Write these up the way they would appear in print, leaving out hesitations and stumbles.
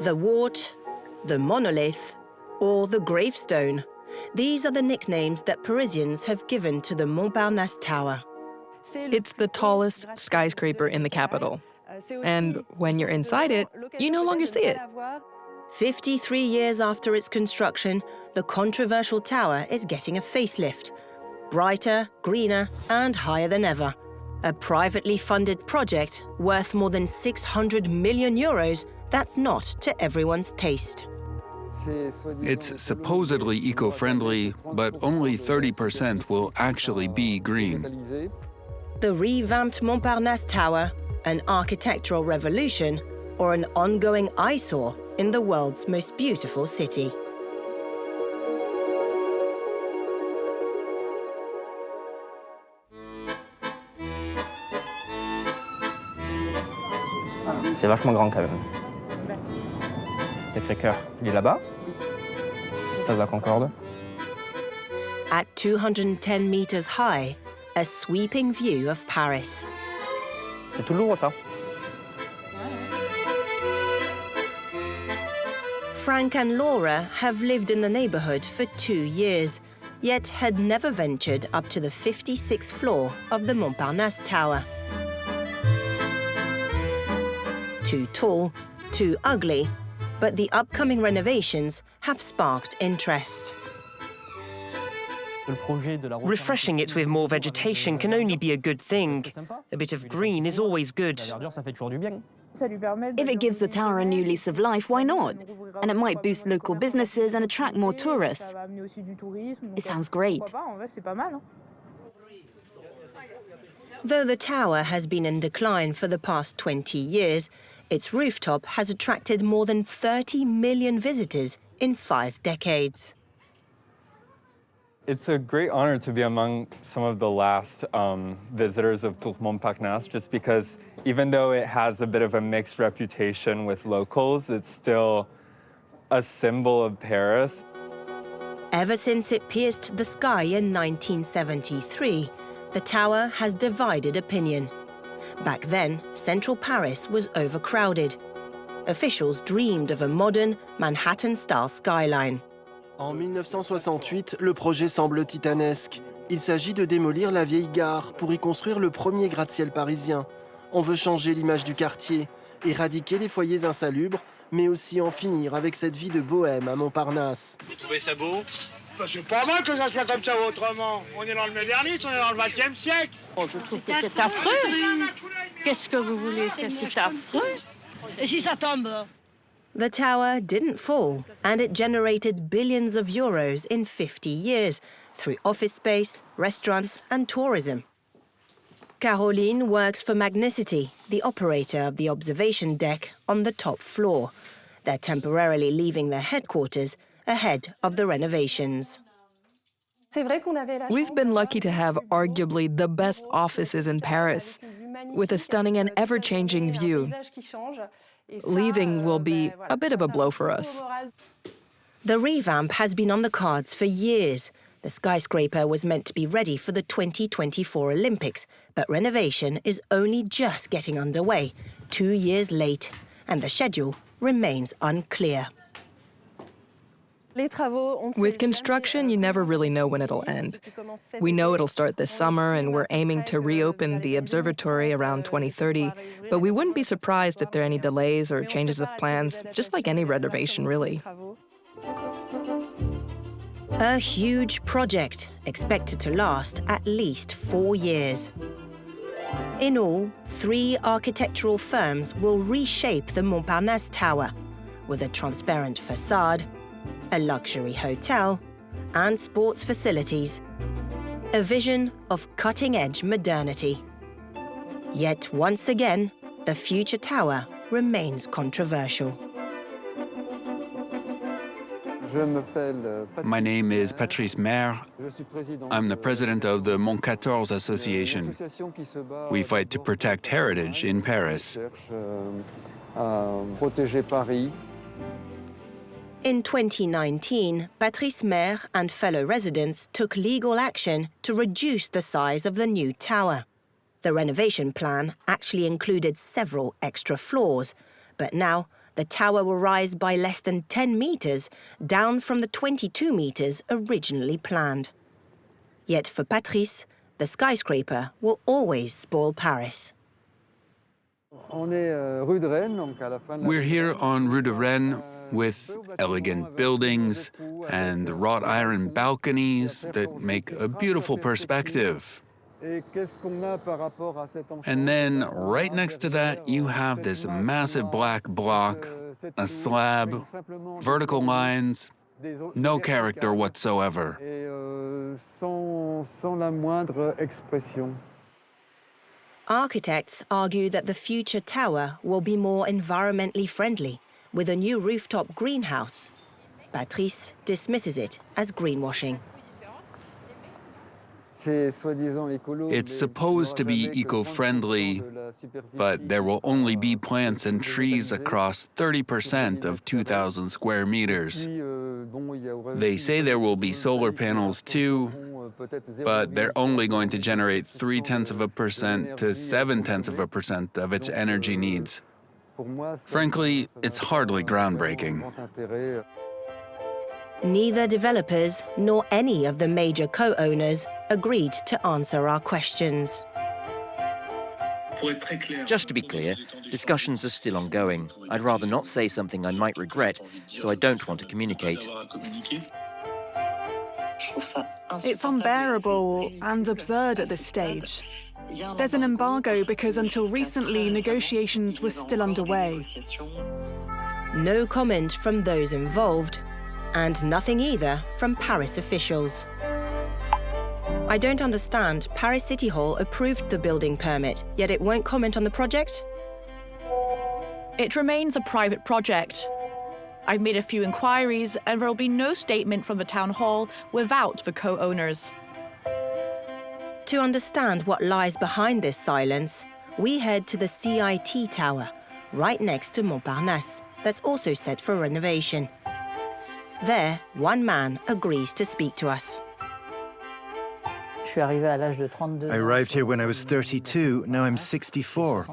The wart, the monolith, or the gravestone. These are the nicknames that Parisians have given to the Montparnasse Tower. It's the tallest skyscraper in the capital. And when you're inside it, you no longer see it. 53 years after its construction, the controversial tower is getting a facelift. Brighter, greener, and higher than ever. A privately funded project worth more than 600 million euros that's not to everyone's taste. It's supposedly eco-friendly, but only 30% will actually be green. The revamped Montparnasse Tower, an architectural revolution, or an ongoing eyesore in the world's most beautiful city. C'est vachement grand quand même. Sacré-Cœur, il est là-bas. Place de la Concorde. At 210 meters high, a sweeping view of Paris. C'est tout lourd, ça. Frank and Laura have lived in the neighborhood for 2 years, yet had never ventured up to the 56th floor of the Montparnasse Tower. Too tall, too ugly, but the upcoming renovations have sparked interest. Refreshing it with more vegetation can only be a good thing. A bit of green is always good. If it gives the tower a new lease of life, why not? And it might boost local businesses and attract more tourists. It sounds great. Though the tower has been in decline for the past 20 years, its rooftop has attracted more than 30 million visitors in 5 decades. It's a great honor to be among some of the last visitors of Tour Montparnasse, just because even though it has a bit of a mixed reputation with locals, it's still a symbol of Paris. Ever since it pierced the sky in 1973, the tower has divided opinion. Back then, central Paris was overcrowded. Officials dreamed of a modern, Manhattan-style skyline. En 1968, le projet semble titanesque. Il s'agit de démolir la vieille gare pour y construire le premier gratte-ciel parisien. On veut changer l'image du quartier, éradiquer les foyers insalubres, mais aussi en finir avec cette vie de bohème à Montparnasse. Vous trouvez ça beau? C'est pas mal que ça soit comme ça autrement. On est dans le modernisme, on est dans le XXe siècle. Oh, je trouve que c'est affreux. Qu'est-ce que vous voulez faire? C'est affreux. Et si ça tombe? The tower didn't fall, and it generated billions of euros in 50 years through office space, restaurants, and tourism. Caroline works for Magnicity, the operator of the observation deck on the top floor. They're temporarily leaving their headquarters ahead of the renovations. We've been lucky to have arguably the best offices in Paris, with a stunning and ever-changing view. Leaving will be a bit of a blow for us. The revamp has been on the cards for years. The skyscraper was meant to be ready for the 2024 Olympics, but renovation is only just getting underway, 2 years late, and the schedule remains unclear. With construction, you never really know when it'll end. We know it'll start this summer, and we're aiming to reopen the observatory around 2030, but we wouldn't be surprised if there are any delays or changes of plans, just like any renovation, really. A huge project expected to last at least 4 years. In all, 3 architectural firms will reshape the Montparnasse Tower with a transparent facade, a luxury hotel, and sports facilities. A vision of cutting-edge modernity. Yet once again, the future tower remains controversial. My name is Patrice Maire. I'm the president of the Mont 14 Association. We fight to protect heritage in Paris. In 2019, Patrice Maire and fellow residents took legal action to reduce the size of the new tower. The renovation plan actually included several extra floors, but now the tower will rise by less than 10 meters, down from the 22 meters originally planned. Yet for Patrice, the skyscraper will always spoil Paris. We're here on Rue de Rennes with elegant buildings and wrought iron balconies that make a beautiful perspective. And then right next to that, you have this massive black block, a slab, vertical lines, no character whatsoever. Architects argue that the future tower will be more environmentally friendly, with a new rooftop greenhouse. Patrice dismisses it as greenwashing. It's supposed to be eco-friendly, but there will only be plants and trees across 30% of 2,000 square meters. They say there will be solar panels too, but they're only going to generate 0.3% to 0.7% of its energy needs. Frankly, it's hardly groundbreaking. Neither developers nor any of the major co-owners agreed to answer our questions. Just to be clear, discussions are still ongoing. I'd rather not say something I might regret, so I don't want to communicate. It's unbearable and absurd at this stage. There's an embargo because until recently, negotiations were still underway. No comment from those involved, and nothing either from Paris officials. I don't understand. Paris City Hall approved the building permit, yet it won't comment on the project? It remains a private project. I've made a few inquiries, and there will be no statement from the town hall without the co-owners. To understand what lies behind this silence, we head to the CIT Tower, right next to Montparnasse, that's also set for renovation. There, one man agrees to speak to us. I arrived here when I was 32, now I'm 64.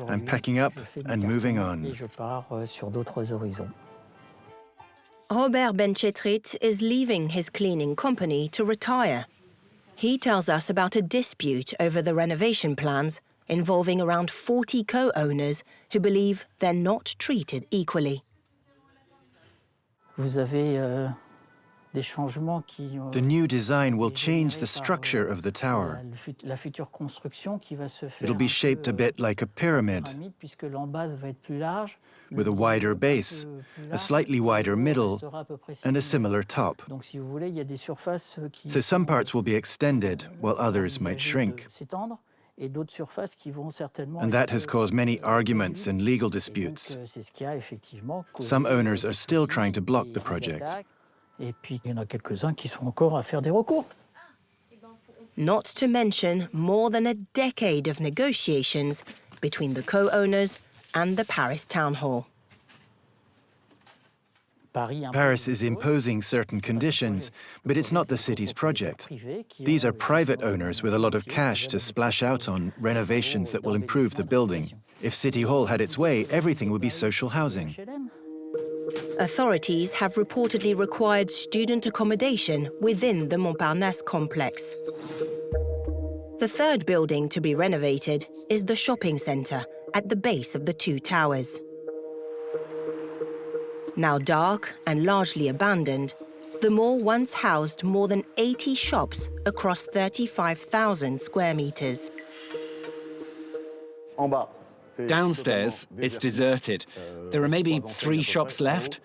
I'm packing up and moving on. Robert Benchetrit is leaving his cleaning company to retire. He tells us about a dispute over the renovation plans involving around 40 co-owners who believe they're not treated equally. The new design will change the structure of the tower. It'll be shaped a bit like a pyramid, with a wider base, a slightly wider middle, and a similar top. So some parts will be extended, while others might shrink. And that has caused many arguments and legal disputes. Some owners are still trying to block the project. Not to mention more than a decade of negotiations between the co-owners and the Paris Town Hall. Paris is imposing certain conditions, but it's not the city's project. These are private owners with a lot of cash to splash out on renovations that will improve the building. If City Hall had its way, everything would be social housing. Authorities have reportedly required student accommodation within the Montparnasse complex. The third building to be renovated is the shopping centre at the base of the two towers. Now dark and largely abandoned, the mall once housed more than 80 shops across 35,000 square meters. Downstairs, it's deserted. There are maybe 3 shops left.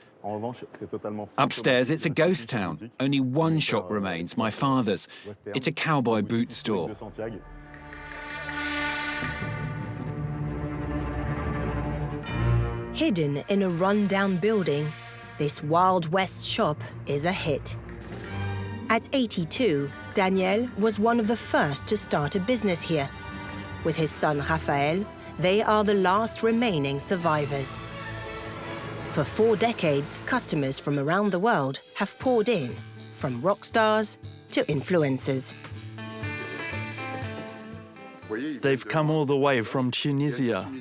Upstairs, it's a ghost town. Only one shop remains, my father's. It's a cowboy boot store. Hidden in a run-down building, this Wild West shop is a hit. At 82, Daniel was one of the first to start a business here. With his son Raphael, they are the last remaining survivors. For 4 decades, customers from around the world have poured in, from rock stars to influencers. They've come all the way from Tunisia.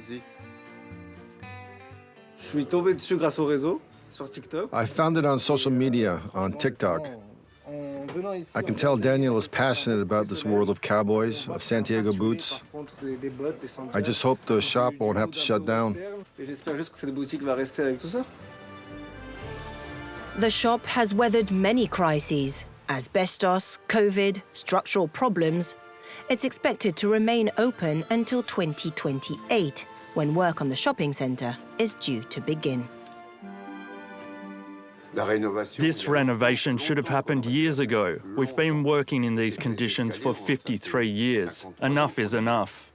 I found it on social media, on TikTok. I can tell Daniel is passionate about this world of cowboys, of Santiago boots. I just hope the shop won't have to shut down. The shop has weathered many crises: asbestos, COVID, structural problems. It's expected to remain open until 2028, when work on the shopping centre is due to begin. This renovation should have happened years ago. We've been working in these conditions for 53 years. Enough is enough.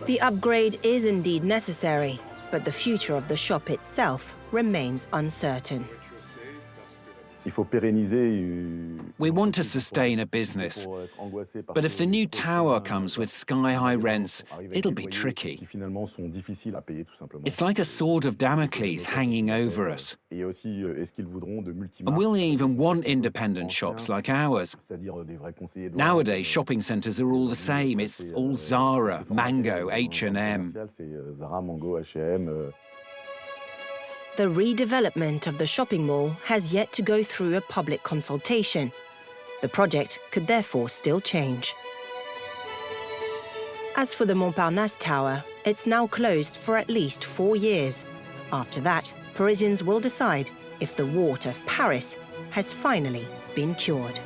The upgrade is indeed necessary, but the future of the shop itself remains uncertain. We want to sustain a business, but if the new tower comes with sky-high rents, it'll be tricky. It's like a sword of Damocles hanging over us. And will they even want independent shops like ours? Nowadays, shopping centres are all the same. It's all Zara, Mango, H&M. The redevelopment of the shopping mall has yet to go through a public consultation. The project could therefore still change. As for the Montparnasse Tower, it's now closed for at least 4 years. After that, Parisians will decide if the wart of Paris has finally been cured.